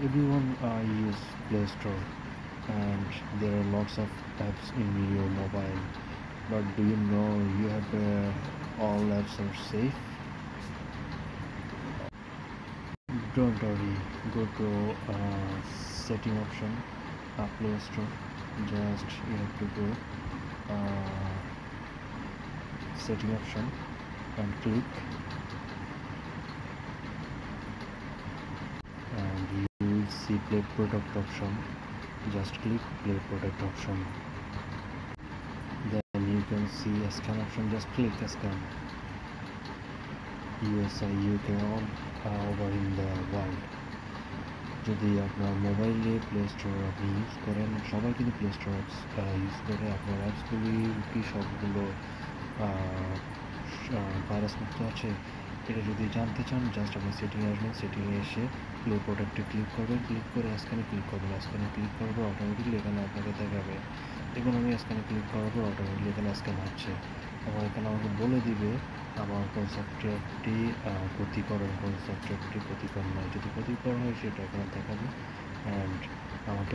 everyone use Play Store, and there are lots of apps in your mobile. But do you know you have all apps are safe? Don't worry. Go to setting option, Play Store. Just you have to go uh, setting option and click, and you will see play product option. Just click play product option. Then you can see a scan option. Just click a scan. USA, UK, all over in the world. যদি আপনার মোবাইলে play store আপনি use করেন, সবাই কিন্তু play store use করে, আপনার অ্যাপসগুলি কি সবগুলো ভাইরাস মুক্ত আছে এটা যদি জানতে চান, জাস্ট আপনি সেটিংয়ে আসবেন, সেটিংয়ে এসে প্লে প্রোডাক্টে ক্লিক করবেন, ক্লিক করে স্ক্যানে ক্লিক করবেন, স্ক্যানে ক্লিক করার পর অটোমেটিকলি এখানে আপনাকে দেখাবে। দেখুন আমি স্ক্যানে ক্লিক করার পর অটোমেটিকলি এখানে স্ক্যান হচ্ছে, এবং এখানে আমাকে বলে দিবে আমার কোন সফটওয়্যারটি ক্ষতিকর, কোন সফটওয়্যারটি ক্ষতিকর নয়। যদি ক্ষতিকর হয় সেটা এখানে দেখাবে, অ্যান্ড আমাকে